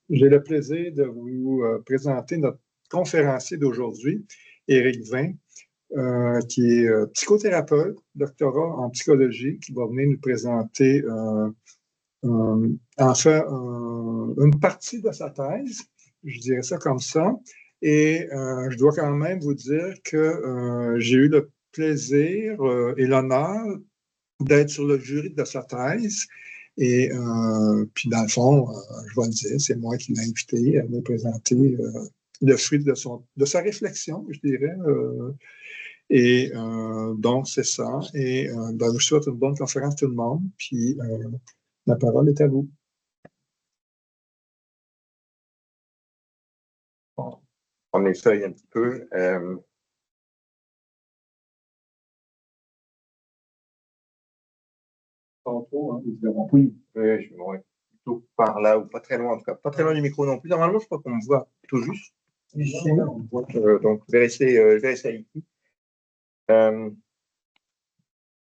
J'ai le plaisir de vous présenter notre conférencier d'aujourd'hui, Éric Vin, qui est psychothérapeute, doctorat en psychologie, qui va venir nous présenter en fait une partie de sa thèse, je dirais ça comme ça. Et je dois quand même vous dire que j'ai eu le plaisir et l'honneur d'être sur le jury de sa thèse. Et puis, dans le fond, je vais le dire, c'est moi qui l'ai invité à me présenter le fruit de sa réflexion, je dirais. Et donc, c'est ça. Et ben, je vous souhaite une bonne conférence tout le monde. Puis, la parole est à vous. On prend les feuilles un petit peu. Oui, je vais plutôt par là ou pas très loin, en tout cas. Pas très loin du micro non plus. Normalement, je crois qu'on me voit tout juste ici. Donc, je vais rester ici.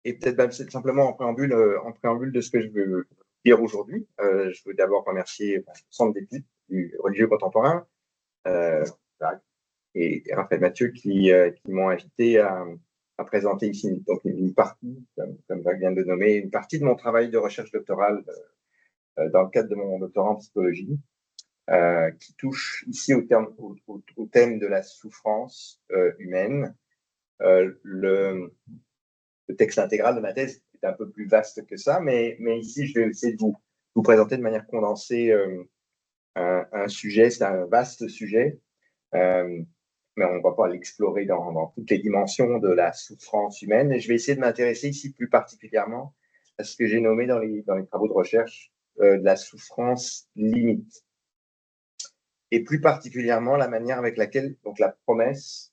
Et peut-être même simplement en préambule de ce que je veux dire aujourd'hui. Je veux d'abord remercier le centre d'études du religieux contemporain et Raphaël Mathieu qui m'ont invité à présenter ici donc une partie, comme Jacques vient de le nommer, une partie de mon travail de recherche doctorale dans le cadre de mon doctorat en psychologie, qui touche ici au thème de la souffrance humaine. Le texte intégral de ma thèse est un peu plus vaste que ça, mais ici, je vais essayer de vous présenter de manière condensée un sujet, c'est un vaste sujet, mais on ne va pas l'explorer dans toutes les dimensions de la souffrance humaine. Et je vais essayer de m'intéresser ici plus particulièrement à ce que j'ai nommé dans les travaux de recherche de la souffrance limite. Et plus particulièrement la manière avec laquelle donc, la promesse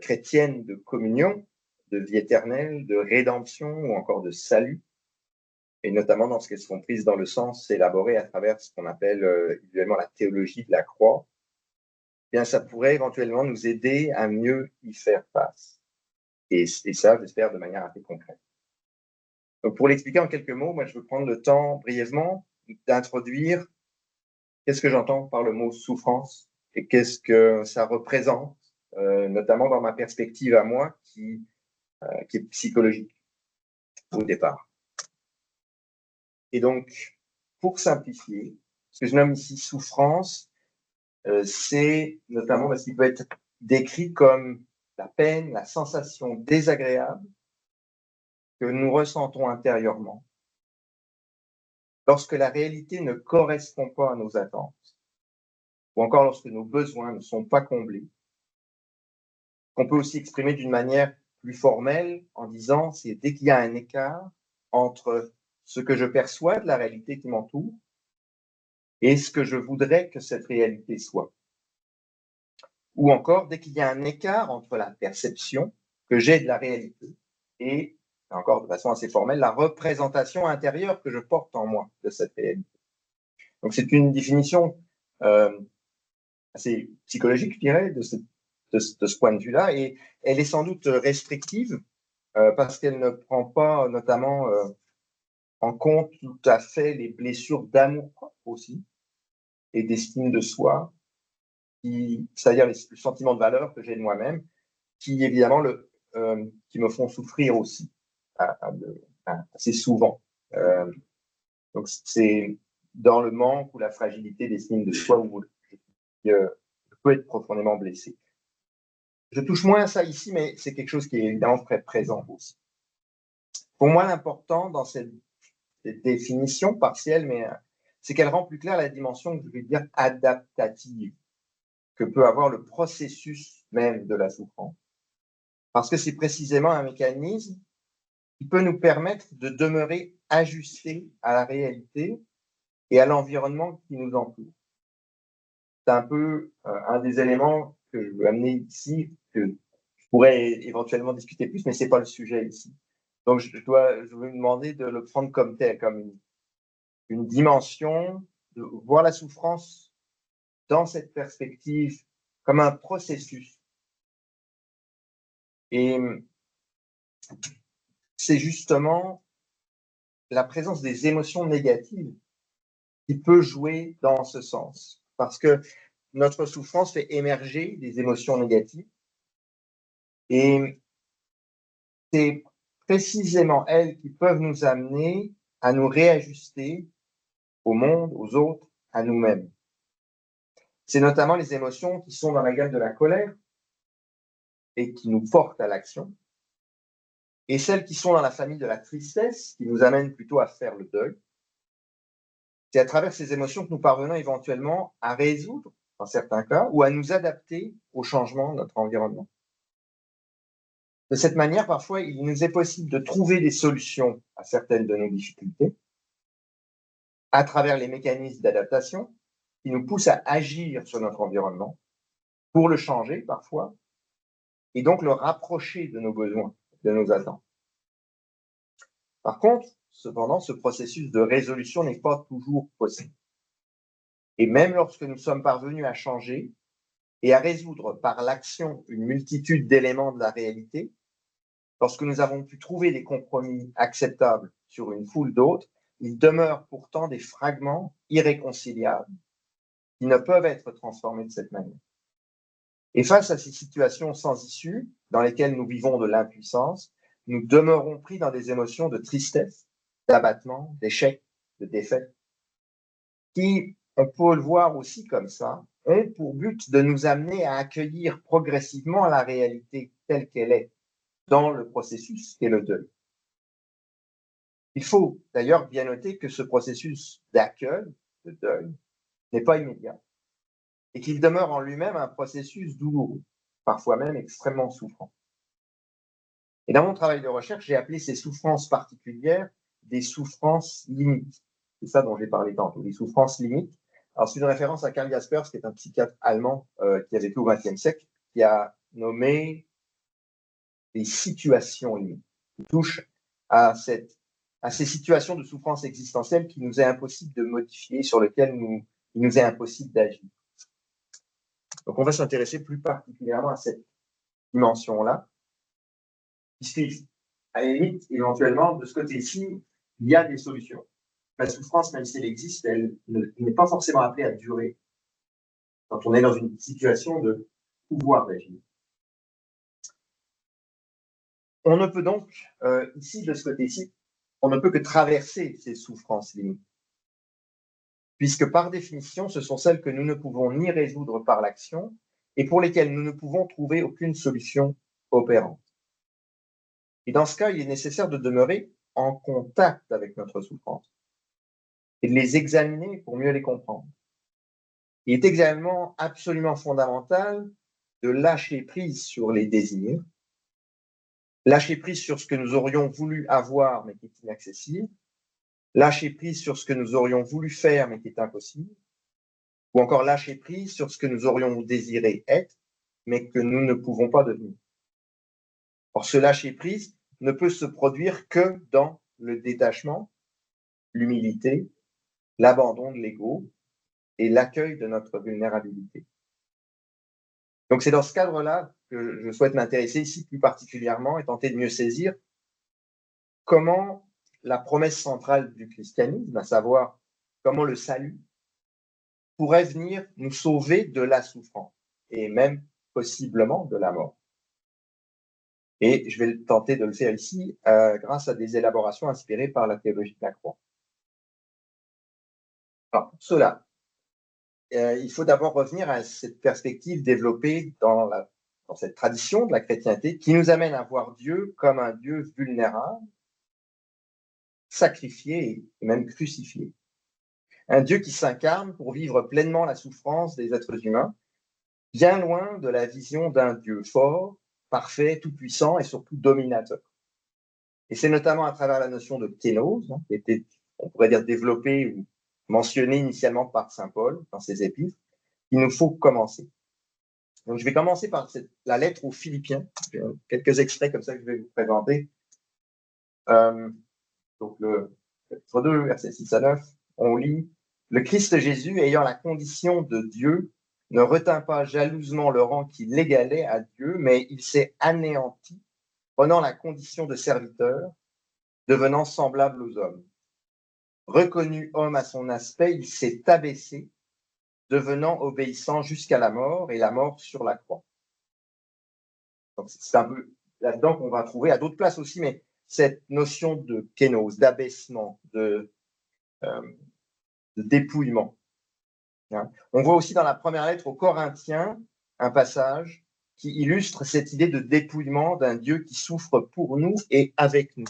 chrétienne de communion, de vie éternelle, de rédemption ou encore de salut, et notamment dans ce qu'elles sont prises dans le sens élaboré à travers ce qu'on appelle évidemment la théologie de la croix, eh bien ça pourrait éventuellement nous aider à mieux y faire face. Et ça, j'espère, de manière assez concrète. Donc pour l'expliquer en quelques mots, moi je veux prendre le temps brièvement d'introduire qu'est-ce que j'entends par le mot souffrance et qu'est-ce que ça représente, notamment dans ma perspective à moi qui est psychologique au départ. Et donc, pour simplifier, ce que je nomme ici souffrance, c'est notamment ce qui peut être décrit comme la peine, la sensation désagréable que nous ressentons intérieurement lorsque la réalité ne correspond pas à nos attentes, ou encore lorsque nos besoins ne sont pas comblés, qu'on peut aussi exprimer d'une manière plus formelle en disant c'est dès qu'il y a un écart entre ce que je perçois de la réalité qui m'entoure et ce que je voudrais que cette réalité soit. Ou encore dès qu'il y a un écart entre la perception que j'ai de la réalité et, encore de façon assez formelle, la représentation intérieure que je porte en moi de cette réalité. Donc c'est une définition assez psychologique, je dirais, de ce point de vue-là, et elle est sans doute restrictive parce qu'elle ne prend pas notamment en compte tout à fait les blessures d'amour aussi et d'estime de soi, c'est-à-dire le sentiment de valeur que j'ai de moi-même, qui évidemment qui me font souffrir aussi assez souvent. Donc c'est dans le manque ou la fragilité d'estime de soi où je peux être profondément blessé. Je touche moins à ça ici, mais c'est quelque chose qui est évidemment très présent aussi. Pour moi, l'important dans cette définition partielle, mais c'est qu'elle rend plus claire la dimension, je vais dire, adaptative que peut avoir le processus même de la souffrance. Parce que c'est précisément un mécanisme qui peut nous permettre de demeurer ajustés à la réalité et à l'environnement qui nous entoure. C'est un peu un des éléments que je veux amener ici, que je pourrais éventuellement discuter plus, mais ce n'est pas le sujet ici. Donc, je veux vous demander de le prendre comme tel, comme une dimension, de voir la souffrance dans cette perspective comme un processus. Et c'est justement la présence des émotions négatives qui peut jouer dans ce sens. Parce que notre souffrance fait émerger des émotions négatives et c'est précisément elles qui peuvent nous amener à nous réajuster au monde, aux autres, à nous-mêmes. C'est notamment les émotions qui sont dans la gamme de la colère et qui nous portent à l'action, et celles qui sont dans la famille de la tristesse, qui nous amènent plutôt à faire le deuil. C'est à travers ces émotions que nous parvenons éventuellement à résoudre, dans certains cas, ou à nous adapter au changement de notre environnement. De cette manière, parfois, il nous est possible de trouver des solutions à certaines de nos difficultés à travers les mécanismes d'adaptation qui nous poussent à agir sur notre environnement pour le changer parfois et donc le rapprocher de nos besoins, de nos attentes. Par contre, cependant, ce processus de résolution n'est pas toujours possible. Et même lorsque nous sommes parvenus à changer et à résoudre par l'action une multitude d'éléments de la réalité, lorsque nous avons pu trouver des compromis acceptables sur une foule d'autres, il demeure pourtant des fragments irréconciliables qui ne peuvent être transformés de cette manière. Et face à ces situations sans issue, dans lesquelles nous vivons de l'impuissance, nous demeurons pris dans des émotions de tristesse, d'abattement, d'échec, de défaite, qui, on peut le voir aussi comme ça, ont pour but de nous amener à accueillir progressivement la réalité telle qu'elle est dans le processus qu'est le deuil. Il faut d'ailleurs bien noter que ce processus d'accueil, de deuil, n'est pas immédiat et qu'il demeure en lui-même un processus douloureux, parfois même extrêmement souffrant. Et dans mon travail de recherche, j'ai appelé ces souffrances particulières des souffrances limites. C'est ça dont j'ai parlé tantôt, les souffrances limites. Alors, c'est une référence à Karl Jaspers, qui est un psychiatre allemand qui a vécu au XXe siècle, qui a nommé les situations limites, qui touchent à ces situations de souffrance existentielle qu'il nous est impossible de modifier, sur lesquelles il nous est impossible d'agir. Donc, on va s'intéresser plus particulièrement à cette dimension-là, puisqu'à la limite, éventuellement, de ce côté-ci, il y a des solutions. La souffrance, même si elle existe, elle n'est pas forcément appelée à durer quand on est dans une situation de pouvoir d'agir. On ne peut donc, ici, de ce côté-ci, on ne peut que traverser ces souffrances limites, puisque par définition, ce sont celles que nous ne pouvons ni résoudre par l'action et pour lesquelles nous ne pouvons trouver aucune solution opérante. Et dans ce cas, il est nécessaire de demeurer en contact avec notre souffrance et de les examiner pour mieux les comprendre. Il est également absolument fondamental de lâcher prise sur les désirs, lâcher prise sur ce que nous aurions voulu avoir mais qui est inaccessible, lâcher prise sur ce que nous aurions voulu faire mais qui est impossible, ou encore lâcher prise sur ce que nous aurions désiré être mais que nous ne pouvons pas devenir. Or, ce lâcher prise ne peut se produire que dans le détachement, l'humilité, l'abandon de l'ego et l'accueil de notre vulnérabilité. Donc c'est dans ce cadre-là que je souhaite m'intéresser ici plus particulièrement et tenter de mieux saisir comment la promesse centrale du christianisme, à savoir comment le salut, pourrait venir nous sauver de la souffrance et même possiblement de la mort. Et je vais tenter de le faire ici grâce à des élaborations inspirées par la théologie de la croix. Alors pour cela, il faut d'abord revenir à cette perspective développée dans cette tradition de la chrétienté qui nous amène à voir Dieu comme un Dieu vulnérable, sacrifié et même crucifié. Un Dieu qui s'incarne pour vivre pleinement la souffrance des êtres humains, bien loin de la vision d'un Dieu fort, parfait, tout-puissant et surtout dominateur. Et c'est notamment à travers la notion de kénose, qui était, on pourrait dire, développée ou mentionnée initialement par saint Paul dans ses épîtres, qu'il nous faut commencer. Donc, je vais commencer par la lettre aux Philippiens. Quelques extraits comme ça que je vais vous présenter. Donc, le chapitre 2, versets 6 à 9, on lit « Le Christ Jésus, ayant la condition de Dieu, ne retint pas jalousement le rang qui l'égalait à Dieu, mais il s'est anéanti, prenant la condition de serviteur, devenant semblable aux hommes. Reconnu homme à son aspect, il s'est abaissé, devenant obéissant jusqu'à la mort, et la mort sur la croix. Donc c'est un peu là-dedans qu'on va trouver, à d'autres places aussi, mais cette notion de kénose, d'abaissement, de dépouillement. Hein. On voit aussi dans la première lettre aux Corinthiens un passage qui illustre cette idée de dépouillement d'un Dieu qui souffre pour nous et avec nous.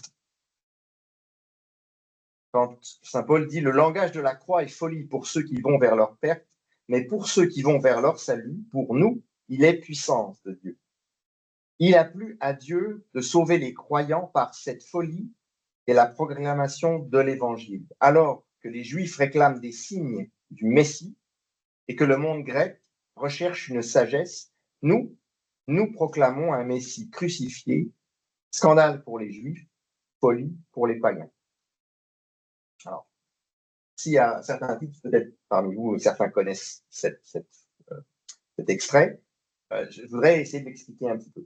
Quand saint Paul dit « Le langage de la croix est folie pour ceux qui vont vers leur perte, mais pour ceux qui vont vers leur salut, pour nous, il est puissance de Dieu. » Il a plu à Dieu de sauver les croyants par cette folie et la proclamation de l'Évangile, alors que les Juifs réclament des signes du Messie et que le monde grec recherche une sagesse. Nous proclamons un Messie crucifié, scandale pour les Juifs, folie pour les païens. Alors, s'il y a certains titres, peut-être parmi vous, certains connaissent cet extrait, je voudrais essayer de l'expliquer un petit peu.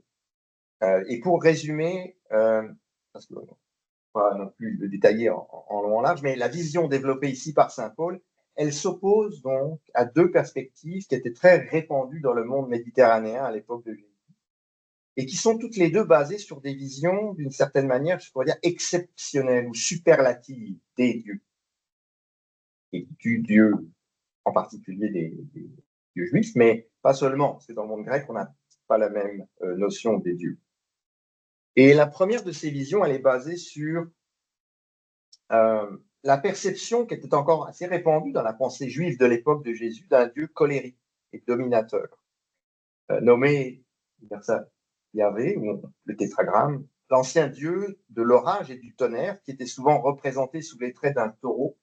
Et pour résumer, parce que pas non plus le détailler en long en large, mais la vision développée ici par saint Paul, elle s'oppose donc à deux perspectives qui étaient très répandues dans le monde méditerranéen à l'époque de Jésus, et qui sont toutes les deux basées sur des visions, d'une certaine manière, je pourrais dire, exceptionnelles ou superlatives des dieux. Et du Dieu, en particulier des dieux juifs, mais pas seulement, parce que dans le monde grec, on n'a pas la même notion des dieux. Et la première de ces visions, elle est basée sur la perception qui était encore assez répandue dans la pensée juive de l'époque de Jésus d'un Dieu colérique et dominateur, nommé Yahvé, ou le tétragramme, l'ancien Dieu de l'orage et du tonnerre, qui était souvent représenté sous les traits d'un taureau.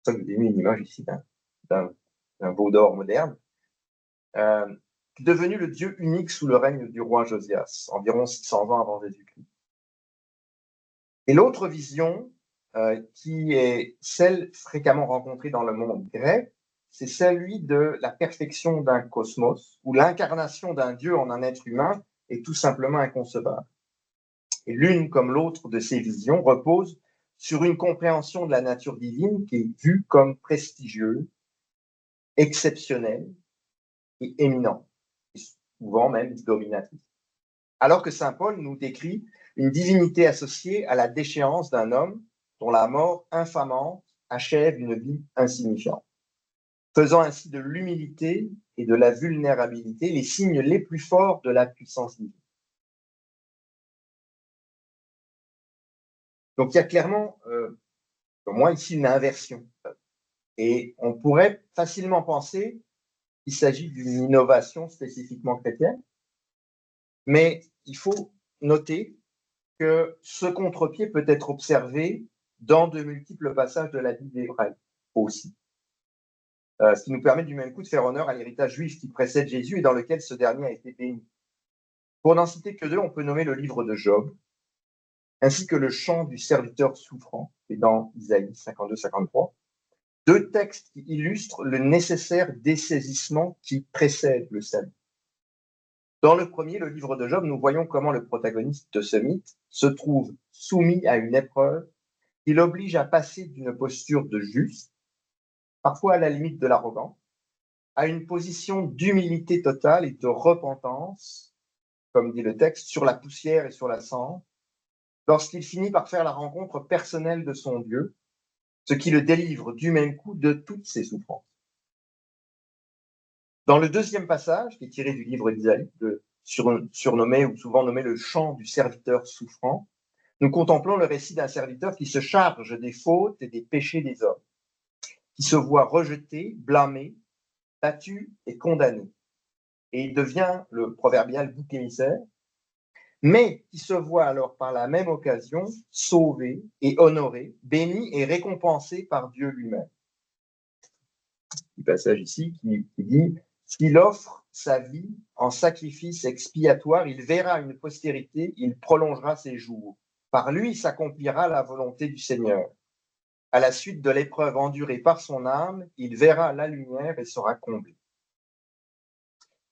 C'est ça que vous avez mis une image ici d'un veau d'or moderne, devenu le Dieu unique sous le règne du roi Josias, environ 600 ans avant Jésus-Christ. Et l'autre vision, qui est celle fréquemment rencontrée dans le monde grec, c'est celui de la perfection d'un cosmos, où l'incarnation d'un Dieu en un être humain est tout simplement inconcevable. Et l'une comme l'autre de ces visions repose sur une compréhension de la nature divine qui est vue comme prestigieuse, exceptionnelle et éminente, et souvent même dominatrice. Alors que saint Paul nous décrit une divinité associée à la déchéance d'un homme dont la mort infamante achève une vie insignifiante, faisant ainsi de l'humilité et de la vulnérabilité les signes les plus forts de la puissance divine. Donc il y a clairement, pour moi, ici une inversion. Et on pourrait facilement penser qu'il s'agit d'une innovation spécifiquement chrétienne, mais il faut noter que ce contre-pied peut être observé dans de multiples passages de la Bible hébraïque aussi. Ce qui nous permet du même coup de faire honneur à l'héritage juif qui précède Jésus et dans lequel ce dernier a été béni. Pour n'en citer que deux, on peut nommer le livre de Job, ainsi que le chant du serviteur souffrant, qui est dans Isaïe 52-53, deux textes qui illustrent le nécessaire dessaisissement qui précède le salut. Dans le premier, le livre de Job, nous voyons comment le protagoniste de ce mythe se trouve soumis à une épreuve qui l'oblige à passer d'une posture de juste, parfois à la limite de l'arrogance, à une position d'humilité totale et de repentance, comme dit le texte, sur la poussière et sur la cendre, lorsqu'il finit par faire la rencontre personnelle de son Dieu, ce qui le délivre du même coup de toutes ses souffrances. Dans le deuxième passage, qui est tiré du livre d'Isaïe, surnommé ou souvent nommé le chant du serviteur souffrant, nous contemplons le récit d'un serviteur qui se charge des fautes et des péchés des hommes, qui se voit rejeté, blâmé, battu et condamné. Et il devient le proverbial bouc émissaire, mais qui se voit alors par la même occasion sauvé et honoré, béni et récompensé par Dieu lui-même. Le passage ici qui dit « S'il offre sa vie en sacrifice expiatoire, il verra une postérité, il prolongera ses jours. Par lui s'accomplira la volonté du Seigneur. À la suite de l'épreuve endurée par son âme, il verra la lumière et sera comblé. »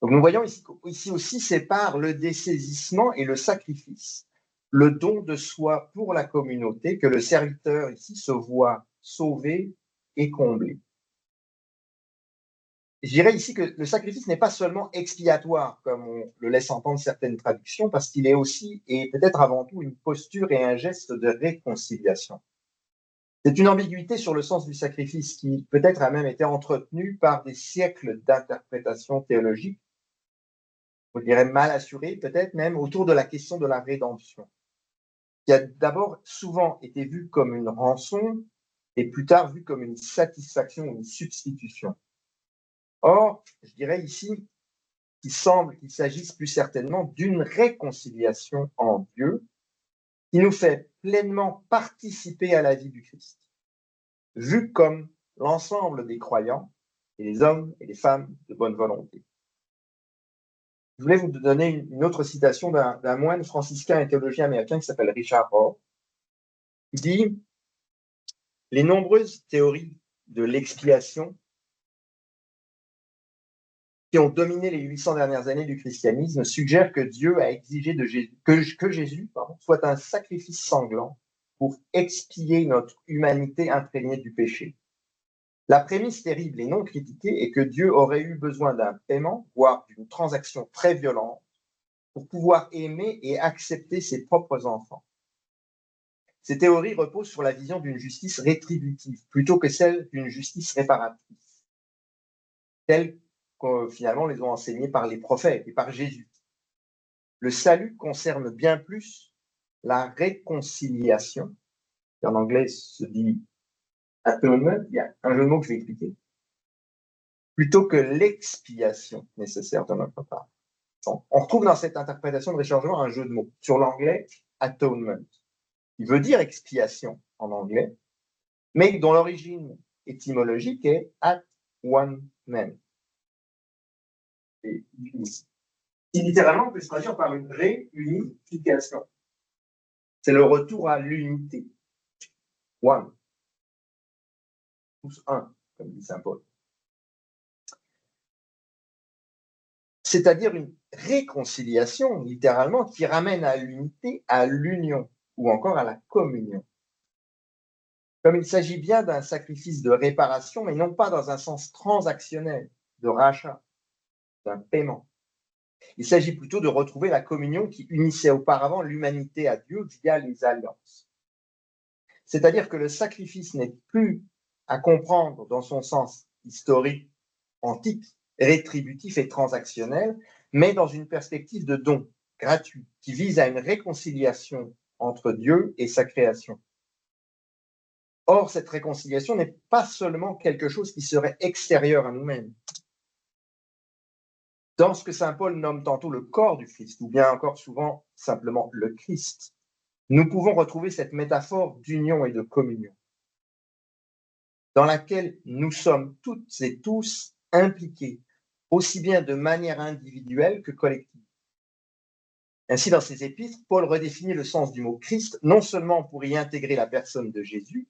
Donc nous voyons ici aussi sépare le dessaisissement et le sacrifice, le don de soi pour la communauté que le serviteur ici se voit sauvé et comblé. Je dirais ici que le sacrifice n'est pas seulement expiatoire, comme on le laisse entendre certaines traductions, parce qu'il est aussi, et peut-être avant tout, une posture et un geste de réconciliation. C'est une ambiguïté sur le sens du sacrifice qui peut-être a même été entretenue par des siècles d'interprétation théologique, on dirait mal assurée, peut-être même autour de la question de la rédemption, qui a d'abord souvent été vue comme une rançon et plus tard vue comme une satisfaction ou une substitution. Or, je dirais ici qu'il semble qu'il s'agisse plus certainement d'une réconciliation en Dieu qui nous fait pleinement participer à la vie du Christ, vu comme l'ensemble des croyants, et les hommes et les femmes de bonne volonté. Je voulais vous donner une autre citation d'un moine franciscain et théologien américain qui s'appelle Richard Rohr, qui dit « Les nombreuses théories de l'expiation qui ont dominé les 800 dernières années du christianisme suggèrent que Dieu a exigé de Jésus, que Jésus soit un sacrifice sanglant pour expier notre humanité imprégnée du péché. La prémisse terrible et non critiquée est que Dieu aurait eu besoin d'un paiement, voire d'une transaction très violente, pour pouvoir aimer et accepter ses propres enfants. Ces théories reposent sur la vision d'une justice rétributive plutôt que celle d'une justice réparatrice, telle que finalement les ont enseignées par les prophètes et par Jésus. Le salut concerne bien plus la réconciliation, qui en anglais se dit atonement, il y a un jeu de mots que je vais expliquer, plutôt que l'expiation nécessaire de notre part. Donc, on retrouve dans cette interprétation de Richard Rohr un jeu de mots sur l'anglais atonement, qui veut dire expiation en anglais, mais dont l'origine étymologique est at one man. Qui littéralement peut se traduire par une réunification. C'est le retour à l'unité. One. Tous un, comme dit saint Paul. C'est-à-dire une réconciliation, littéralement, qui ramène à l'unité, à l'union, ou encore à la communion. Comme il s'agit bien d'un sacrifice de réparation, mais non pas dans un sens transactionnel, de rachat, d'un paiement. Il s'agit plutôt de retrouver la communion qui unissait auparavant l'humanité à Dieu via les alliances. C'est-à-dire que le sacrifice n'est plus à comprendre dans son sens historique, antique, rétributif et transactionnel, mais dans une perspective de don gratuit qui vise à une réconciliation entre Dieu et sa création. Or, cette réconciliation n'est pas seulement quelque chose qui serait extérieur à nous-mêmes. Dans ce que saint Paul nomme tantôt le corps du Christ, ou bien encore souvent simplement le Christ, nous pouvons retrouver cette métaphore d'union et de communion, dans laquelle nous sommes toutes et tous impliqués, aussi bien de manière individuelle que collective. Ainsi, dans ses épîtres, Paul redéfinit le sens du mot Christ, non seulement pour y intégrer la personne de Jésus,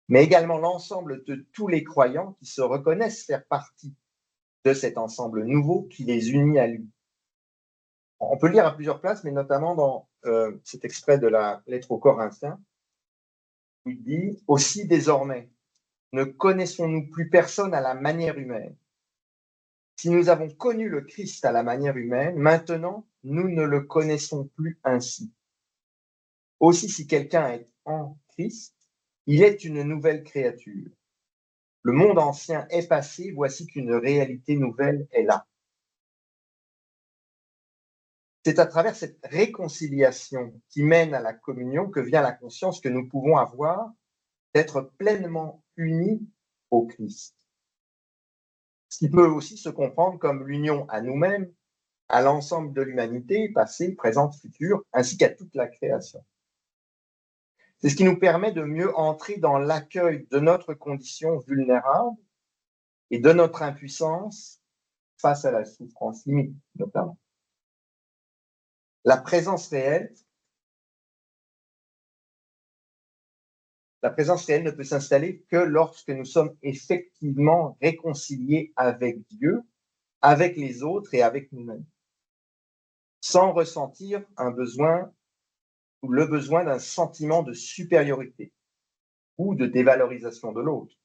mais également l'ensemble de tous les croyants qui se reconnaissent faire partie de cet ensemble nouveau qui les unit à lui. On peut le lire à plusieurs places, mais notamment dans cet extrait de la lettre aux Corinthiens, où il dit « Aussi désormais, ne connaissons-nous plus personne à la manière humaine. Si nous avons connu le Christ à la manière humaine, maintenant, nous ne le connaissons plus ainsi. Aussi, si quelqu'un est en Christ, il est une nouvelle créature. Le monde ancien est passé, voici qu'une réalité nouvelle est là. » C'est à travers cette réconciliation qui mène à la communion que vient la conscience que nous pouvons avoir d'être pleinement unis au Christ. Ce qui peut aussi se comprendre comme l'union à nous-mêmes, à l'ensemble de l'humanité, passée, présente, future, ainsi qu'à toute la création. C'est ce qui nous permet de mieux entrer dans l'accueil de notre condition vulnérable et de notre impuissance face à la souffrance limite, notamment. La présence réelle ne peut s'installer que lorsque nous sommes effectivement réconciliés avec Dieu, avec les autres et avec nous-mêmes, sans ressentir un besoin ou le besoin d'un sentiment de supériorité, ou de dévalorisation de l'autre.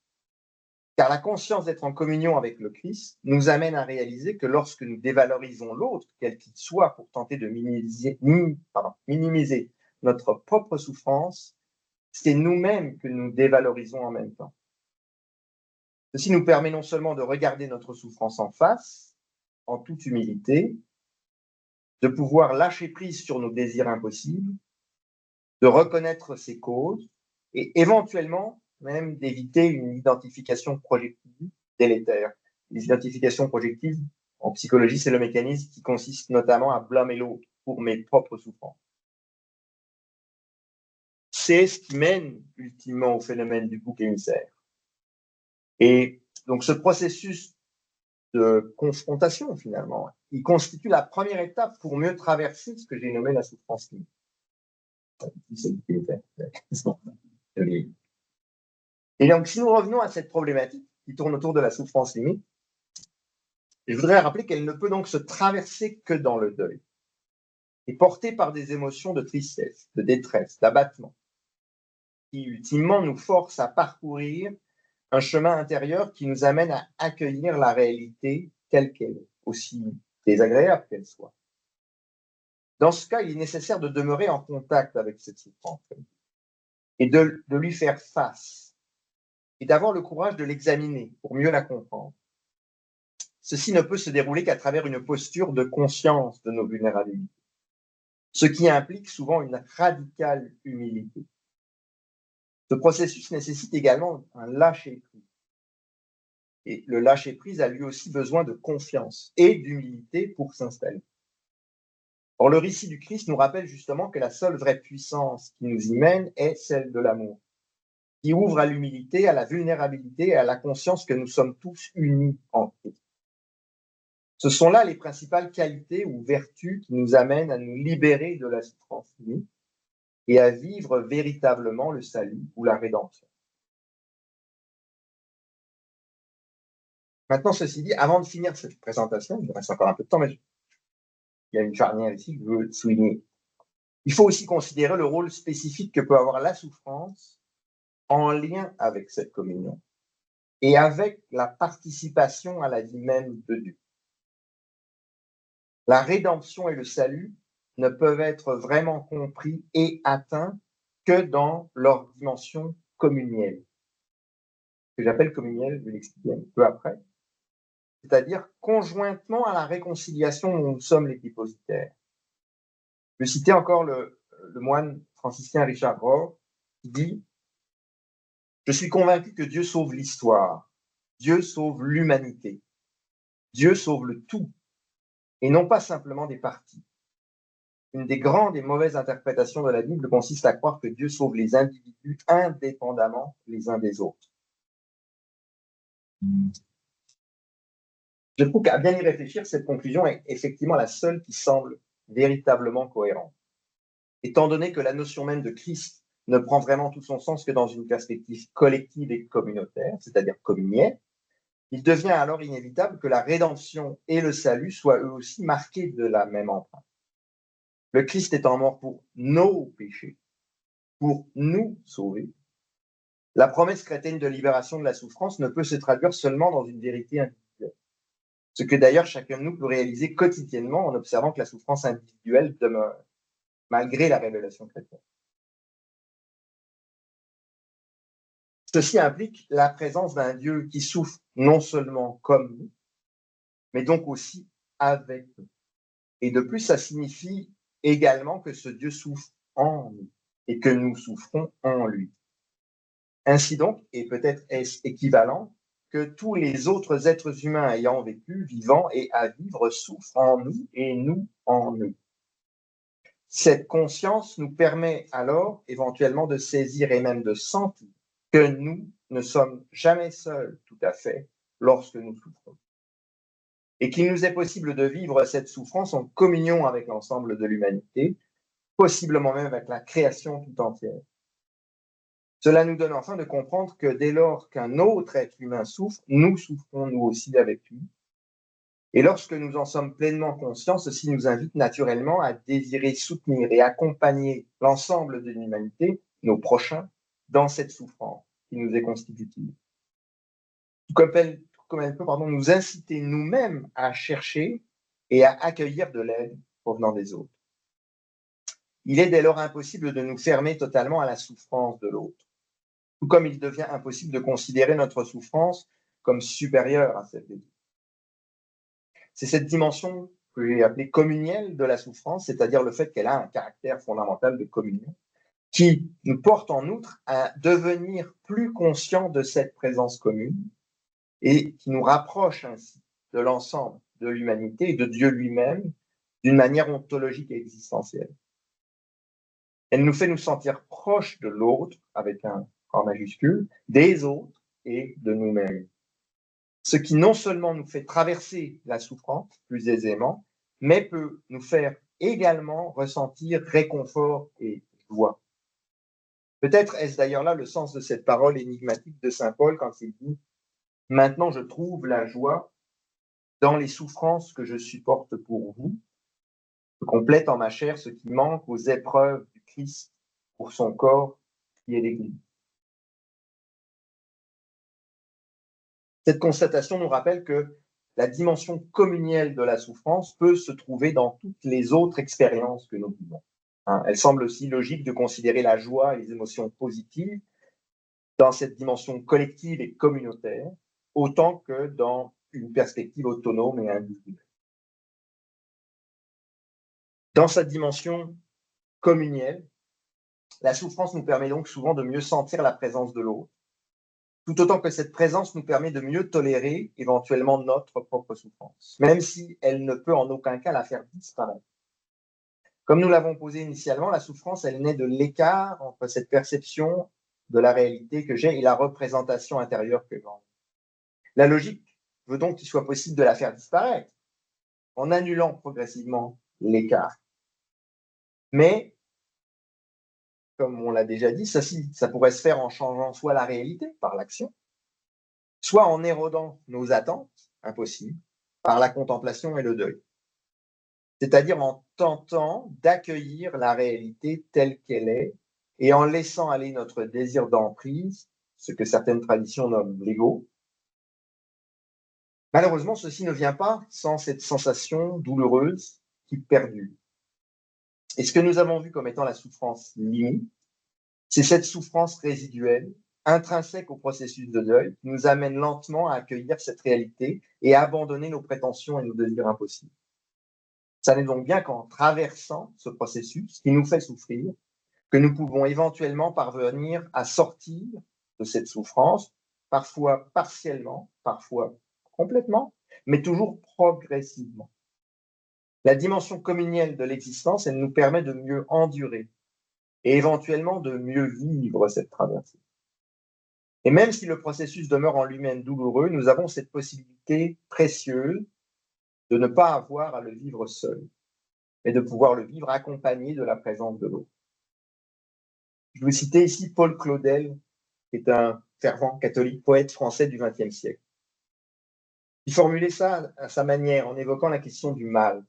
Car la conscience d'être en communion avec le Christ nous amène à réaliser que lorsque nous dévalorisons l'autre, quel qu'il soit, pour tenter de minimiser notre propre souffrance, c'est nous-mêmes que nous dévalorisons en même temps. Ceci nous permet non seulement de regarder notre souffrance en face, en toute humilité, de pouvoir lâcher prise sur nos désirs impossibles, de reconnaître ses causes et éventuellement même d'éviter une identification projective délétère. Les identifications projectives, en psychologie, c'est le mécanisme qui consiste notamment à blâmer l'autre pour mes propres souffrances. C'est ce qui mène ultimement au phénomène du bouc émissaire. Et donc ce processus de confrontation, finalement, il constitue la première étape pour mieux traverser ce que j'ai nommé la souffrance limite. Et donc, si nous revenons à cette problématique qui tourne autour de la souffrance limite, je voudrais rappeler qu'elle ne peut donc se traverser que dans le deuil, et portée par des émotions de tristesse, de détresse, d'abattement, qui ultimement nous forcent à parcourir un chemin intérieur qui nous amène à accueillir la réalité telle qu'elle est, aussi désagréable qu'elle soit. Dans ce cas, il est nécessaire de demeurer en contact avec cette souffrance et de lui faire face et d'avoir le courage de l'examiner pour mieux la comprendre. Ceci ne peut se dérouler qu'à travers une posture de conscience de nos vulnérabilités, ce qui implique souvent une radicale humilité. Ce processus nécessite également un lâcher-prise. Et le lâcher-prise a lui aussi besoin de confiance et d'humilité pour s'installer. Or, le récit du Christ nous rappelle justement que la seule vraie puissance qui nous y mène est celle de l'amour, qui ouvre à l'humilité, à la vulnérabilité et à la conscience que nous sommes tous unis en Christ. Ce sont là les principales qualités ou vertus qui nous amènent à nous libérer de la souffrance limite et à vivre véritablement le salut ou la rédemption. Maintenant, ceci dit, avant de finir cette présentation, il me reste encore un peu de temps, mais il y a une charnière ici que je veux souligner. Il faut aussi considérer le rôle spécifique que peut avoir la souffrance en lien avec cette communion et avec la participation à la vie même de Dieu. La rédemption et le salut ne peuvent être vraiment compris et atteints que dans leur dimension communielle. Ce que j'appelle communielle, je vais l'expliquer un peu après, c'est-à-dire conjointement à la réconciliation dont nous sommes les dépositaires. Je vais citer encore le moine franciscain Richard Rohr, qui dit « Je suis convaincu que Dieu sauve l'histoire, Dieu sauve l'humanité, Dieu sauve le tout, et non pas simplement des parties. Une des grandes et mauvaises interprétations de la Bible consiste à croire que Dieu sauve les individus indépendamment les uns des autres. » Je trouve qu'à bien y réfléchir, cette conclusion est effectivement la seule qui semble véritablement cohérente. Étant donné que la notion même de Christ ne prend vraiment tout son sens que dans une perspective collective et communautaire, c'est-à-dire communienne, il devient alors inévitable que la rédemption et le salut soient eux aussi marqués de la même empreinte. Le Christ étant mort pour nos péchés, pour nous sauver, la promesse chrétienne de libération de la souffrance ne peut se traduire seulement dans une vérité individuelle. Ce que d'ailleurs chacun de nous peut réaliser quotidiennement en observant que la souffrance individuelle demeure, malgré la révélation chrétienne. Ceci implique la présence d'un Dieu qui souffre non seulement comme nous, mais donc aussi avec nous. Et de plus, ça signifie également que ce Dieu souffre en nous et que nous souffrons en lui. Ainsi donc, et peut-être est-ce équivalent, que tous les autres êtres humains ayant vécu, vivant et à vivre souffrent en nous et nous en eux. Cette conscience nous permet alors éventuellement de saisir et même de sentir que nous ne sommes jamais seuls tout à fait lorsque nous souffrons. Et qu'il nous est possible de vivre cette souffrance en communion avec l'ensemble de l'humanité, possiblement même avec la création tout entière. Cela nous donne enfin de comprendre que dès lors qu'un autre être humain souffre, nous souffrons nous aussi avec lui. Et lorsque nous en sommes pleinement conscients, ceci nous invite naturellement à désirer soutenir et accompagner l'ensemble de l'humanité, nos prochains, dans cette souffrance qui nous est constitutive. Comme elle peut nous inciter nous-mêmes à chercher et à accueillir de l'aide provenant des autres. Il est dès lors impossible de nous fermer totalement à la souffrance de l'autre, tout comme il devient impossible de considérer notre souffrance comme supérieure à celle des autres. C'est cette dimension que j'ai appelée communielle de la souffrance, c'est-à-dire le fait qu'elle a un caractère fondamental de communion, qui nous porte en outre à devenir plus conscients de cette présence commune et qui nous rapproche ainsi de l'ensemble de l'humanité et de Dieu lui-même d'une manière ontologique et existentielle. Elle nous fait nous sentir proches de l'autre, avec un en majuscule, des autres et de nous-mêmes. Ce qui non seulement nous fait traverser la souffrance plus aisément, mais peut nous faire également ressentir réconfort et joie. Peut-être est-ce d'ailleurs là le sens de cette parole énigmatique de saint Paul quand il dit « Maintenant je trouve la joie dans les souffrances que je supporte pour vous, je complète en ma chair ce qui manque aux épreuves du Christ pour son corps qui est l'Église. » Cette constatation nous rappelle que la dimension communielle de la souffrance peut se trouver dans toutes les autres expériences que nous vivons. Elle semble aussi logique de considérer la joie et les émotions positives dans cette dimension collective et communautaire, autant que dans une perspective autonome et individuelle. Dans cette dimension communielle, la souffrance nous permet donc souvent de mieux sentir la présence de l'autre, tout autant que cette présence nous permet de mieux tolérer éventuellement notre propre souffrance, même si elle ne peut en aucun cas la faire disparaître. Comme nous l'avons posé initialement, la souffrance, elle naît de l'écart entre cette perception de la réalité que j'ai et la représentation intérieure que j'en ai. La logique veut donc qu'il soit possible de la faire disparaître en annulant progressivement l'écart. Mais, comme on l'a déjà dit, ça pourrait se faire en changeant soit la réalité par l'action, soit en érodant nos attentes, impossible, par la contemplation et le deuil. C'est-à-dire en tentant d'accueillir la réalité telle qu'elle est et en laissant aller notre désir d'emprise, ce que certaines traditions nomment l'ego. Malheureusement, ceci ne vient pas sans cette sensation douloureuse qui perdure. Et ce que nous avons vu comme étant la souffrance limite, c'est cette souffrance résiduelle, intrinsèque au processus de deuil, qui nous amène lentement à accueillir cette réalité et à abandonner nos prétentions et nos désirs impossibles. Ça n'est donc bien qu'en traversant ce processus qui nous fait souffrir, que nous pouvons éventuellement parvenir à sortir de cette souffrance, parfois partiellement, parfois complètement, mais toujours progressivement. La dimension communielle de l'existence, elle nous permet de mieux endurer et éventuellement de mieux vivre cette traversée. Et même si le processus demeure en lui-même douloureux, nous avons cette possibilité précieuse de ne pas avoir à le vivre seul, mais de pouvoir le vivre accompagné de la présence de l'autre. Je vous citais ici Paul Claudel, qui est un fervent catholique poète français du XXe siècle. Il formulait ça à sa manière en évoquant la question du mal,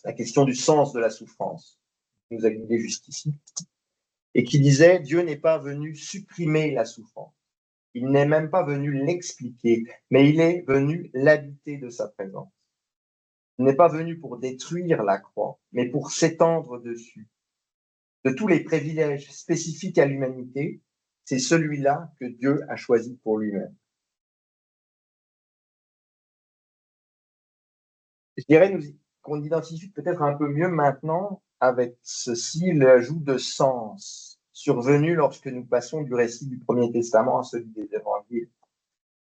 la question du sens de la souffrance, qui nous a guidés jusqu'ici, et qui disait « Dieu n'est pas venu supprimer la souffrance, il n'est même pas venu l'expliquer, mais il est venu l'habiter de sa présence. Il n'est pas venu pour détruire la croix, mais pour s'étendre dessus. De tous les privilèges spécifiques à l'humanité, c'est celui-là que Dieu a choisi pour lui-même. » Je dirais qu'on identifie peut-être un peu mieux maintenant avec ceci l'ajout de sens survenu lorsque nous passons du récit du Premier Testament à celui des Évangiles.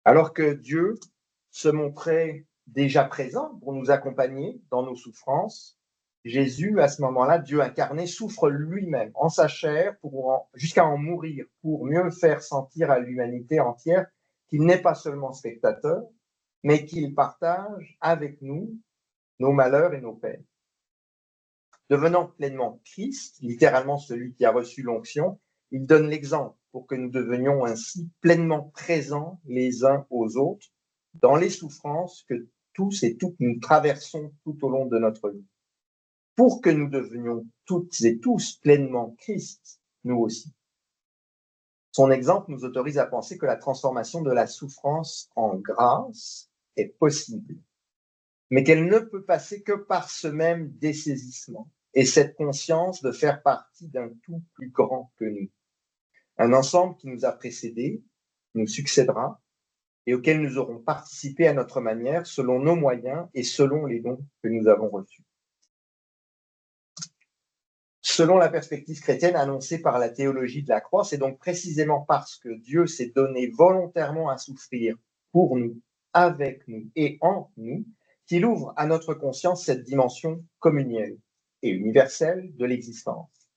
Alors que Dieu se montrait déjà présent pour nous accompagner dans nos souffrances, Jésus, à ce moment-là, Dieu incarné, souffre lui-même en sa chair jusqu'à en mourir pour mieux faire sentir à l'humanité entière qu'il n'est pas seulement spectateur, mais qu'il partage avec nous nos malheurs et nos peines. Devenant pleinement Christ, littéralement celui qui a reçu l'onction, il donne l'exemple pour que nous devenions ainsi pleinement présents les uns aux autres dans les souffrances que tous et toutes nous traversons tout au long de notre vie, pour que nous devenions toutes et tous pleinement Christ, nous aussi. Son exemple nous autorise à penser que la transformation de la souffrance en grâce est possible, mais qu'elle ne peut passer que par ce même dessaisissement et cette conscience de faire partie d'un tout plus grand que nous, un ensemble qui nous a précédés, nous succédera et auquel nous aurons participé à notre manière, selon nos moyens et selon les dons que nous avons reçus. Selon la perspective chrétienne annoncée par la théologie de la croix, c'est donc précisément parce que Dieu s'est donné volontairement à souffrir pour nous, avec nous et en nous, qu'il ouvre à notre conscience cette dimension communielle et universelle de l'existence.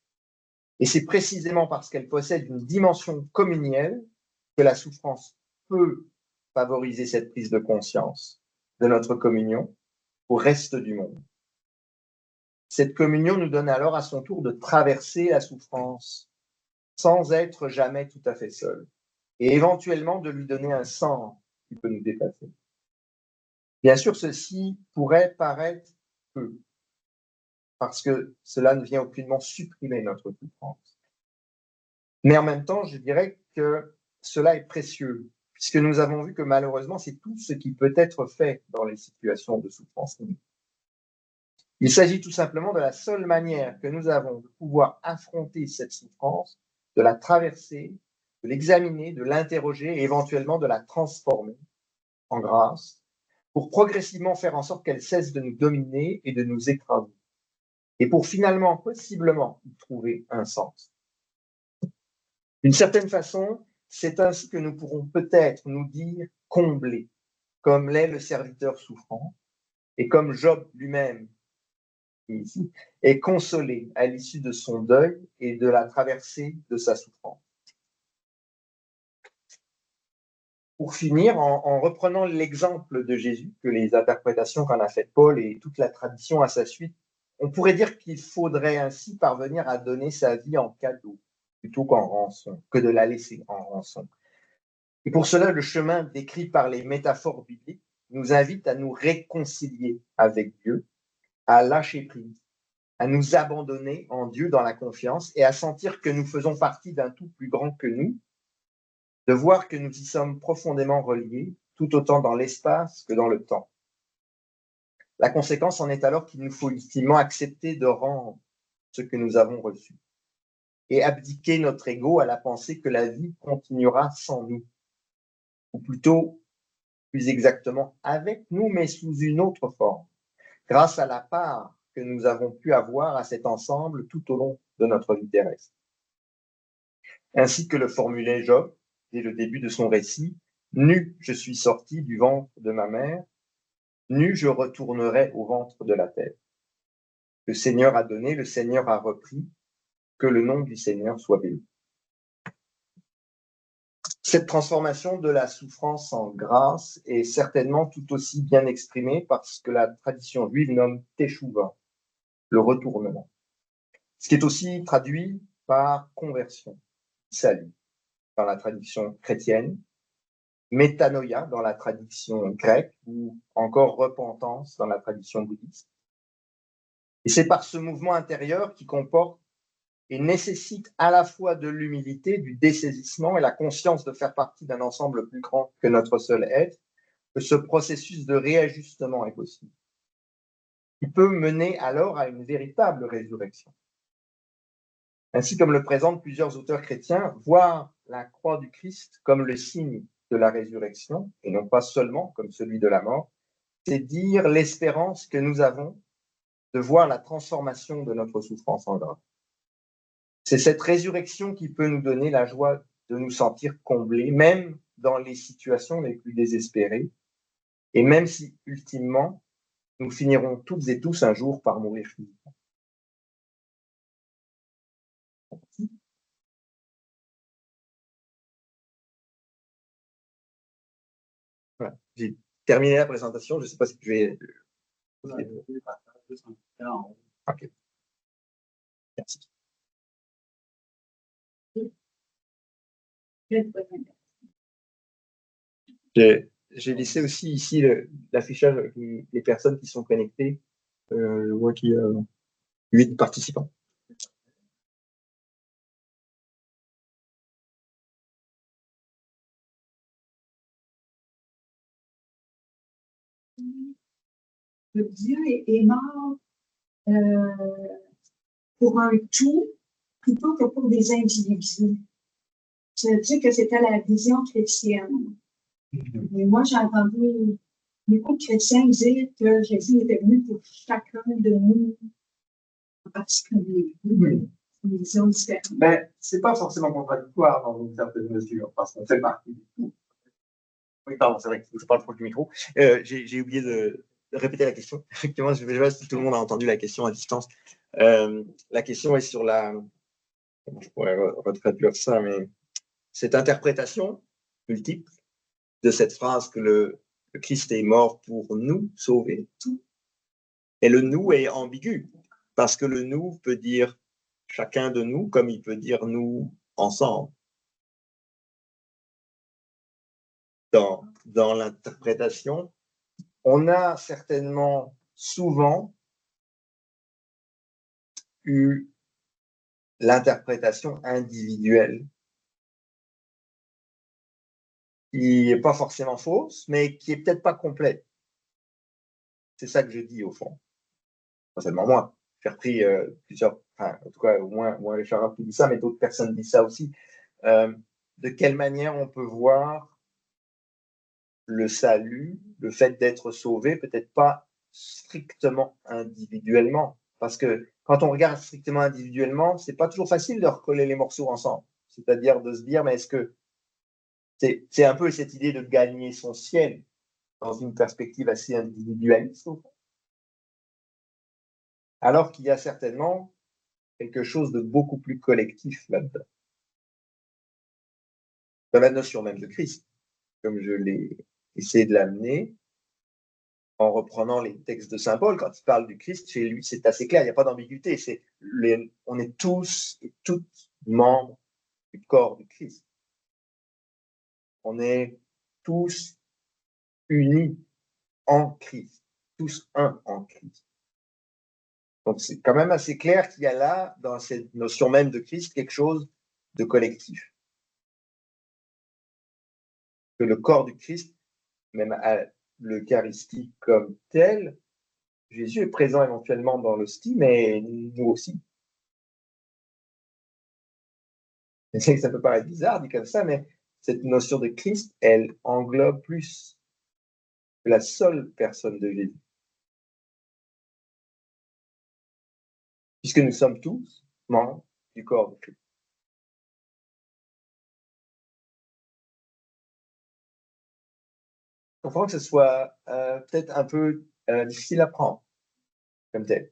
Et c'est précisément parce qu'elle possède une dimension communielle que la souffrance peut favoriser cette prise de conscience de notre communion au reste du monde. Cette communion nous donne alors à son tour de traverser la souffrance sans être jamais tout à fait seul et éventuellement de lui donner un sens qui peut nous dépasser. Bien sûr, ceci pourrait paraître peu parce que cela ne vient aucunement supprimer notre souffrance. Mais en même temps, je dirais que cela est précieux puisque nous avons vu que malheureusement, c'est tout ce qui peut être fait dans les situations de souffrance. Il s'agit tout simplement de la seule manière que nous avons de pouvoir affronter cette souffrance, de la traverser, de l'examiner, de l'interroger et éventuellement de la transformer en grâce pour progressivement faire en sorte qu'elle cesse de nous dominer et de nous écraser et pour finalement, possiblement, y trouver un sens. D'une certaine façon, c'est ainsi que nous pourrons peut-être nous dire comblés, comme l'est le serviteur souffrant et comme Job lui-même ici, est consolé à l'issue de son deuil et de la traversée de sa souffrance. Pour finir, en reprenant l'exemple de Jésus, que les interprétations qu'en a faites Paul et toute la tradition à sa suite, on pourrait dire qu'il faudrait ainsi parvenir à donner sa vie en cadeau, plutôt qu'en rançon, que de la laisser en rançon. Et pour cela, le chemin décrit par les métaphores bibliques nous invite à nous réconcilier avec Dieu, à lâcher prise, à nous abandonner en Dieu dans la confiance et à sentir que nous faisons partie d'un tout plus grand que nous, de voir que nous y sommes profondément reliés, tout autant dans l'espace que dans le temps. La conséquence en est alors qu'il nous faut ultimement accepter de rendre ce que nous avons reçu et abdiquer notre ego à la pensée que la vie continuera sans nous, ou plutôt, plus exactement, avec nous, mais sous une autre forme, grâce à la part que nous avons pu avoir à cet ensemble tout au long de notre vie terrestre. Ainsi que le formulait Job dès le début de son récit, « Nu, je suis sorti du ventre de ma mère, nu, je retournerai au ventre de la terre. Le Seigneur a donné, le Seigneur a repris, que le nom du Seigneur soit béni. » Cette transformation de la souffrance en grâce est certainement tout aussi bien exprimée par ce que la tradition juive nomme teshuva, le retournement, ce qui est aussi traduit par conversion, salut, dans la tradition chrétienne, métanoïa dans la tradition grecque ou encore repentance dans la tradition bouddhiste. Et c'est par ce mouvement intérieur qui comporte et nécessite à la fois de l'humilité, du dessaisissement et la conscience de faire partie d'un ensemble plus grand que notre seul être, que ce processus de réajustement est possible. Il peut mener alors à une véritable résurrection. Ainsi comme le présentent plusieurs auteurs chrétiens, voir la croix du Christ comme le signe de la résurrection, et non pas seulement comme celui de la mort, c'est dire l'espérance que nous avons de voir la transformation de notre souffrance en grâce. C'est cette résurrection qui peut nous donner la joie de nous sentir comblés, même dans les situations les plus désespérées, et même si, ultimement, nous finirons toutes et tous un jour par mourir physiquement. Voilà. J'ai terminé la présentation. Je ne sais pas si je vais... Ok. Merci. J'ai laissé aussi ici l'affichage avec les personnes qui sont connectées. Je vois qu'il y a 8 participants. Dieu est mort pour un tout plutôt que pour des individus. Je dis que c'était la vision chrétienne. Mais moi, j'ai entendu beaucoup de chrétiens dire que Jésus était venu pour chacun de nous en particulier. Une vision différente. Mais ce n'est pas forcément contradictoire dans une certaine mesure, parce qu'on fait partie du tout. Oui, pardon, c'est vrai que je parle proche du micro. J'ai oublié de répéter la question. Effectivement, je ne sais pas si tout le monde a entendu la question à distance. La question est sur la... Comment je pourrais retraduire ça, mais cette interprétation multiple de cette phrase que le Christ est mort pour nous sauver tout. Et le nous est ambigu, parce que le nous peut dire chacun de nous, comme il peut dire nous ensemble. Dans l'interprétation, on a certainement souvent eu l'interprétation individuelle, qui n'est pas forcément fausse, mais qui n'est peut-être pas complète. C'est ça que je dis au fond. Pas seulement moi. J'ai repris plusieurs, enfin, en tout cas, au moins Richard qui dit ça, mais d'autres personnes disent ça aussi. De quelle manière on peut voir le salut, le fait d'être sauvé, peut-être pas strictement individuellement. Parce que quand on regarde strictement individuellement, c'est pas toujours facile de recoller les morceaux ensemble. C'est-à-dire de se dire, mais est-ce que c'est un peu cette idée de gagner son ciel dans une perspective assez individualiste, alors qu'il y a certainement quelque chose de beaucoup plus collectif là-dedans. Dans la notion même de Christ, comme je l'ai essayé de l'amener, en reprenant les textes de Saint Paul, quand il parle du Christ, chez lui, c'est assez clair, il n'y a pas d'ambiguïté. On est tous et toutes membres du corps du Christ. On est tous unis en Christ, tous un en Christ. Donc c'est quand même assez clair qu'il y a là, dans cette notion même de Christ, quelque chose de collectif. Que le corps du Christ, même à l'Eucharistie comme tel, Jésus est présent éventuellement dans l'hostie, mais nous aussi. Je sais que ça peut paraître bizarre dit comme ça, mais cette notion de Christ, elle englobe plus que la seule personne de Jésus. Puisque nous sommes tous membres du corps de Christ. Je comprends que ce soit peut-être un peu difficile à prendre comme tel.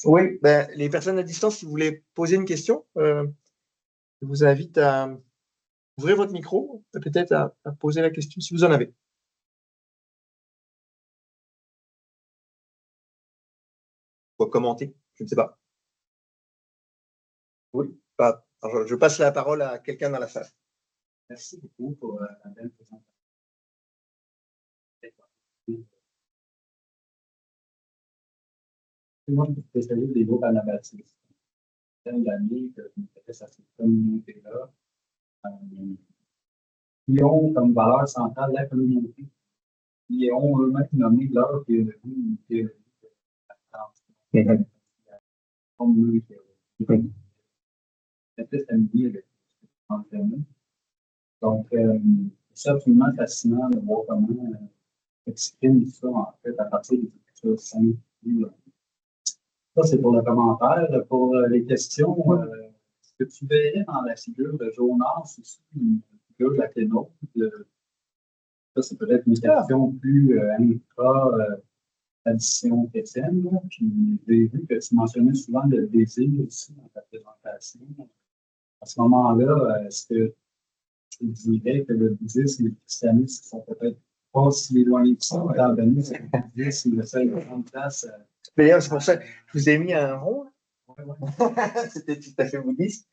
Oui, ben, les personnes à distance, si vous voulez poser une question, je vous invite à ouvrir votre micro, peut-être à poser la question si vous en avez. Pour commenter, je ne sais pas. Oui, pas. Alors, je passe la parole à quelqu'un dans la salle. Merci beaucoup pour la belle présentation. Moi, je suis spécialiste des groupes anabaptistes. L'année que je m'intéresse à cette communauté-là, qui ont comme valeur centrale la communauté, qui ont eux-mêmes nommé leur théologie, une théologie de la comme nous, théologie. C'est plus familier avec ce que donc, c'est absolument fascinant de voir comment exprime ça, en fait, à partir des écritures saintes. Ça, c'est pour le commentaire. Pour les questions, est-ce que tu verrais dans la figure de Jonas aussi une figure de la kénose? Ça, c'est peut-être une question plus intra-tradition chrétienne. Puis j'ai vu que tu mentionnais souvent le désir aussi dans ta présentation. À ce moment-là, est-ce que tu dirais que le bouddhisme et le christianisme sont peut-être pas si éloignés que ça, étant donné que le bouddhisme essaie de prendre place. D'ailleurs, c'est pour ça que je vous ai mis un rond. C'était tout à fait bouddhiste.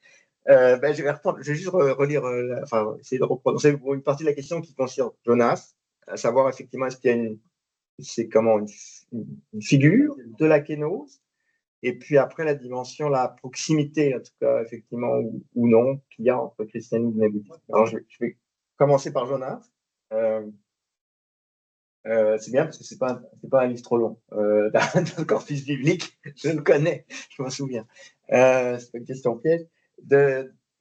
Ben, je vais reprendre, je vais juste relire, enfin, essayer de reprendre une partie de la question qui concerne Jonas, à savoir effectivement est-ce qu'il y a c'est comment une figure de la kénose, et puis après la dimension, la proximité, en tout cas, effectivement, ou non, qu'il y a entre christianisme et bouddhisme. Alors, je vais commencer par Jonas. C'est bien parce que c'est pas un livre trop long. Dans le corpus biblique, je le connais, je m'en souviens. C'est pas une question piège.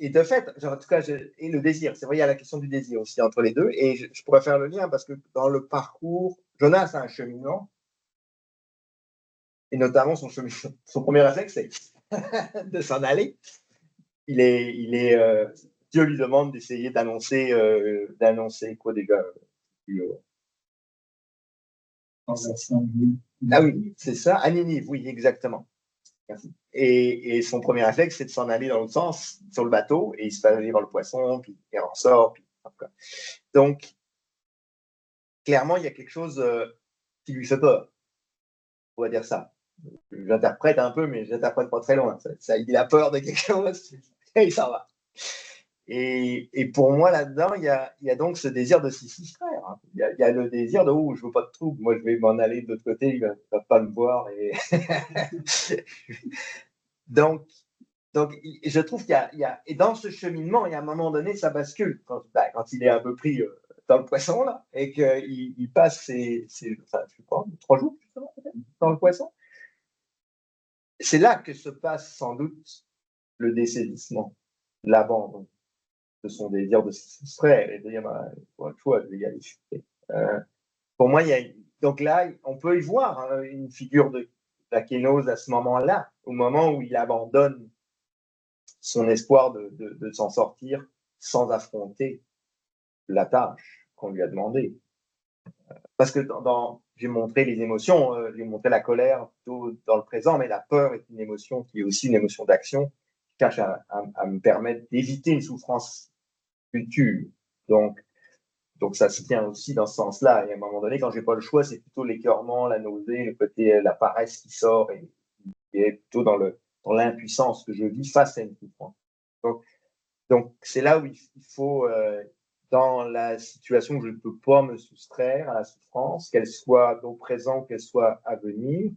Et de fait, genre, en tout cas, et le désir, c'est vrai, il y a la question du désir aussi entre les deux. Et je pourrais faire le lien parce que dans le parcours, Jonas a un cheminement, et notamment son premier réflexe, c'est de s'en aller. Dieu lui demande d'essayer d'annoncer quoi déjà Ah oui, c'est ça, à Ninive, oui, exactement. Merci. Et son premier réflexe, c'est de s'en aller dans l'autre sens, sur le bateau, et il se fait aller dans le poisson, puis il en sort. Donc, clairement, il y a quelque chose qui lui fait peur. On va dire ça. J'interprète un peu, mais j'interprète pas très loin. Il a peur de quelque chose, et il s'en va. Et pour moi, là-dedans, il y a donc ce désir de s'y soustraire. Hein. Il y a le désir de « oh, je veux pas de trouble, moi je vais m'en aller de l'autre côté, il va pas me voir. » Donc, je trouve qu'il y a, et dans ce cheminement, il y a un moment donné, ça bascule quand il est un peu pris dans le poisson là, et qu'il passe je sais pas, 3 jours justement, dans le poisson. C'est là que se passe sans doute le dessaisissement, l'abandon de son désir de se soustraire et de dire pour une fois, je vais y aller. Pour moi, donc là, on peut y voir hein, une figure de la kénose à ce moment-là, au moment où il abandonne son espoir de s'en sortir sans affronter la tâche qu'on lui a demandée. Parce que j'ai montré les émotions, j'ai montré la colère plutôt dans le présent, mais la peur est une émotion qui est aussi une émotion d'action, qui cherche à me permettre d'éviter une souffrance future. Donc ça se tient aussi dans ce sens-là. Et à un moment donné, quand j'ai pas le choix, c'est plutôt l'écœurement, la nausée, le côté, la paresse qui sort et plutôt dans l'impuissance que je vis face à une souffrance. Donc c'est là où il faut, dans la situation où je ne peux pas me soustraire à la souffrance, qu'elle soit au présent, qu'elle soit à venir,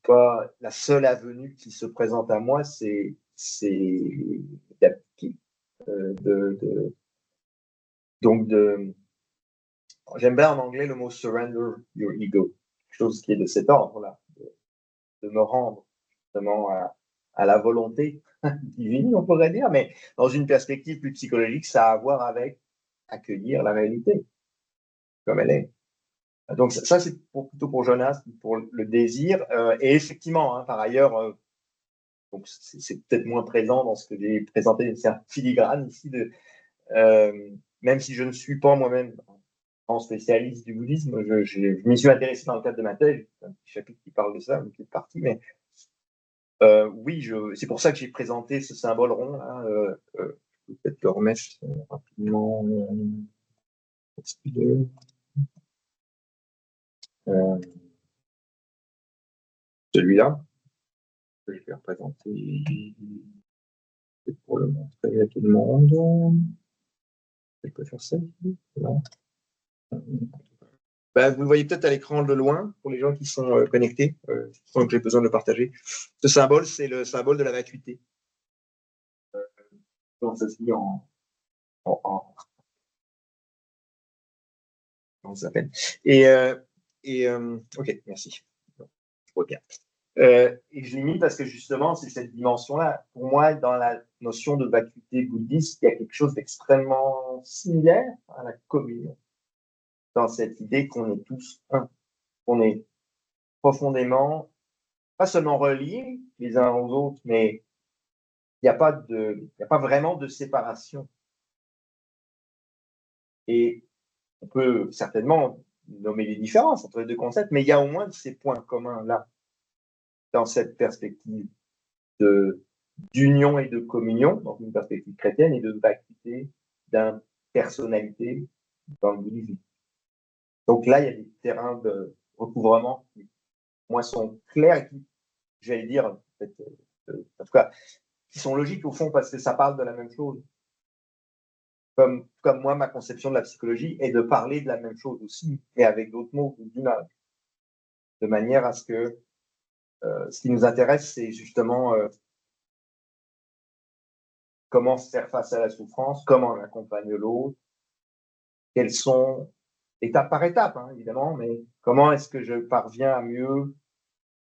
pas la seule avenue qui se présente à moi, c'est d'appliquer, donc j'aime bien en anglais le mot surrender your ego, quelque chose qui est de cet ordre-là, de me rendre justement à la volonté divine, on pourrait dire, mais dans une perspective plus psychologique, ça a à voir avec accueillir la réalité comme elle est. Donc ça c'est plutôt pour Jonas, pour le désir. Et effectivement, hein, par ailleurs, donc c'est peut-être moins présent dans ce que j'ai présenté, c'est un filigrane ici, même si je ne suis pas moi-même en spécialiste du bouddhisme, je m'y suis intéressé dans le cadre de ma thèse, un petit chapitre qui parle de ça, une petite partie, mais oui, c'est pour ça que j'ai présenté ce symbole rond là. Je peux peut-être le remettre rapidement. Celui-là, que je vais représenter pour le montrer à tout le monde. Je peux faire ça ici. Vous le voyez peut-être à l'écran de loin, pour les gens qui sont connectés, sans que j'ai besoin de le partager. Ce symbole, c'est le symbole de la vacuité. Donc, ça se dit comment ça s'appelle. Ok, merci. Je vois bien. Et je l'ai mis parce que justement, c'est cette dimension-là. Pour moi, dans la notion de vacuité bouddhiste, il y a quelque chose d'extrêmement similaire à la communion. Dans cette idée qu'on est tous un, qu'on est profondément, pas seulement reliés les uns aux autres, mais il n'y a pas vraiment de séparation. Et on peut certainement nommer les différences entre les deux concepts, mais il y a au moins ces points communs là, dans cette perspective d'union et de communion, dans une perspective chrétienne, et de vacuité, d'impersonnalité dans le bouddhisme. Donc là, il y a des terrains de recouvrement qui, moi, sont clairs et qui, j'allais dire, en tout cas, qui sont logiques au fond parce que ça parle de la même chose. Comme moi, ma conception de la psychologie est de parler de la même chose aussi, mais avec d'autres mots, d'image. De manière à ce que ce qui nous intéresse, c'est justement comment faire face à la souffrance, comment on accompagne l'autre, quels sont étape par étape, hein, évidemment, mais comment est-ce que je parviens à mieux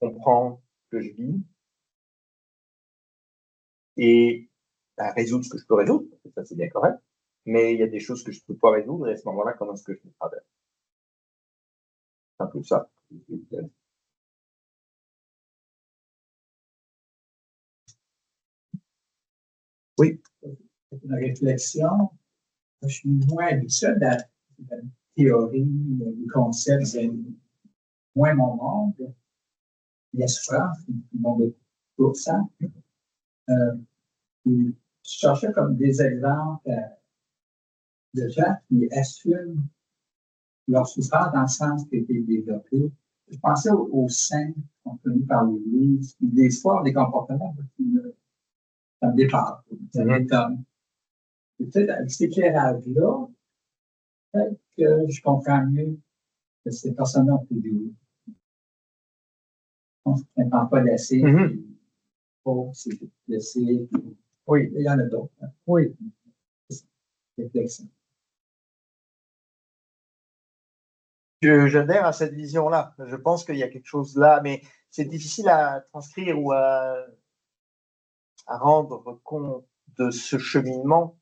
comprendre ce que je vis et à résoudre ce que je peux résoudre, parce que ça c'est bien correct, mais il y a des choses que je ne peux pas résoudre, et à ce moment-là, comment est-ce que je les traverse? C'est un peu ça. Oui. Une réflexion. Je suis moins habitué à la théorie, du concept, c'est moins mon monde. La souffrance, le monde pour ça. Je cherchais comme des exemples de gens qui assument leur souffrance dans le sens qui a été développé. Je pensais aux saints qui sont connus par l'Église, des fois, des comportements ça me dépasse, ça m'étonne. Peut-être avec cet éclairage-là, peut-être que je comprends mieux que ces personnes-là ont pu vivre. On ne s'entend pas laisser, c'est laisser. Oui, il y en a d'autres. Hein. Oui. Réflexion. J'adhère à cette vision-là. Je pense qu'il y a quelque chose là, mais c'est difficile à transcrire ou à rendre compte de ce cheminement,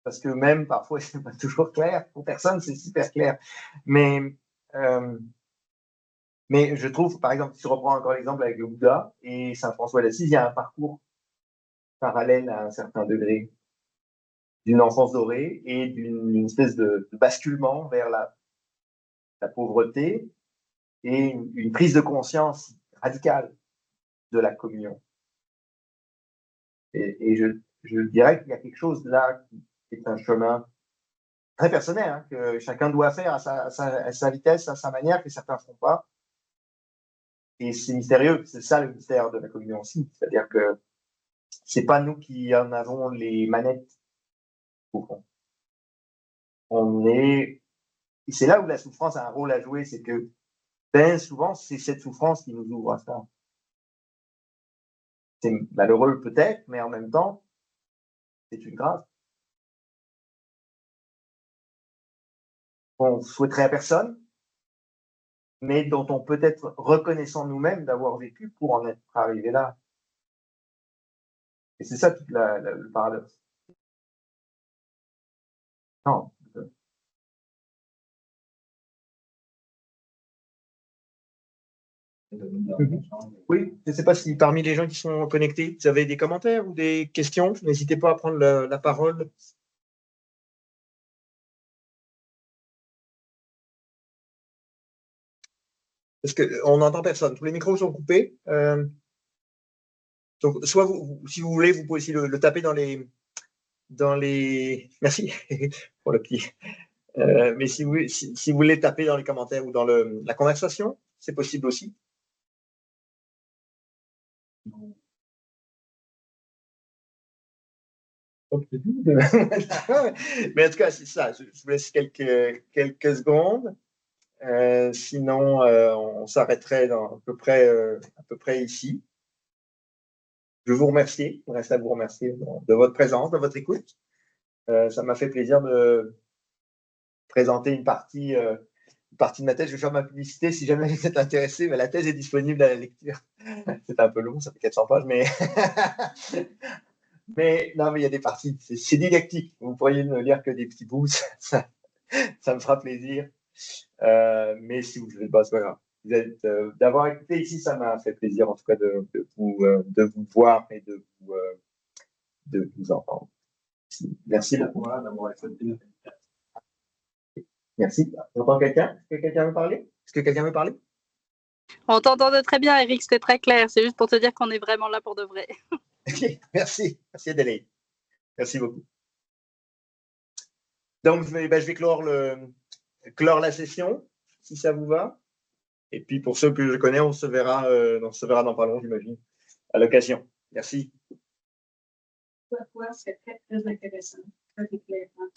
parce que même parfois, c'est pas toujours clair. Pour personne, c'est super clair. Mais je trouve, par exemple, si je reprends encore l'exemple avec le Bouddha et Saint François d'Assise, il y a un parcours parallèle à un certain degré d'une enfance dorée et d'une espèce de basculement vers la pauvreté et une prise de conscience radicale de la communion. Et je dirais qu'il y a quelque chose là qui est un chemin très personnel, hein, que chacun doit faire à sa vitesse, à sa manière, que certains ne font pas. Et c'est mystérieux, c'est ça le mystère de la communion aussi. C'est-à-dire que c'est pas nous qui en avons les manettes, au fond. Et c'est là où la souffrance a un rôle à jouer, c'est que bien souvent, c'est cette souffrance qui nous ouvre à ça. C'est malheureux peut-être, mais en même temps, c'est une grâce. On souhaiterait à personne, mais dont on peut être reconnaissant nous-mêmes d'avoir vécu pour en être arrivé là. Et c'est ça tout le paradoxe. Non. Oui, je ne sais pas si parmi les gens qui sont connectés, vous avez des commentaires ou des questions. N'hésitez pas à prendre la parole. Parce qu'on n'entend personne. Tous les micros sont coupés. Donc, soit si vous voulez, vous pouvez aussi le taper dans les. Merci pour le petit. Mais si vous voulez taper dans les commentaires ou dans la conversation, c'est possible aussi. Mais en tout cas, c'est ça. Je vous laisse quelques secondes. Sinon, on s'arrêterait à peu près ici. Je vous remercie. Il reste à vous remercier de votre présence, de votre écoute. Ça m'a fait plaisir de présenter une partie de ma thèse. Je vais faire ma publicité si jamais vous êtes intéressé. Mais la thèse est disponible à la lecture. C'est un peu long, ça fait 400 pages, mais non, mais il y a des parties. C'est didactique. Vous pourriez ne lire que des petits bouts. Ça me fera plaisir. Mais si vous ne faites pas, c'est pas grave. D'avoir écouté ici, ça m'a fait plaisir en tout cas de vous voir et de vous entendre. Merci beaucoup. Merci. J'entends quelqu'un? Est-ce que quelqu'un veut parler? On t'entendait très bien, Eric, c'était très clair. C'est juste pour te dire qu'on est vraiment là pour de vrai. Merci Adélaïde. Merci beaucoup. Donc, je vais clore la session, si ça vous va. Et puis, pour ceux que je connais, on se verra dans pas long, j'imagine, à l'occasion. Merci. C'est très, très intéressant, très éclairant.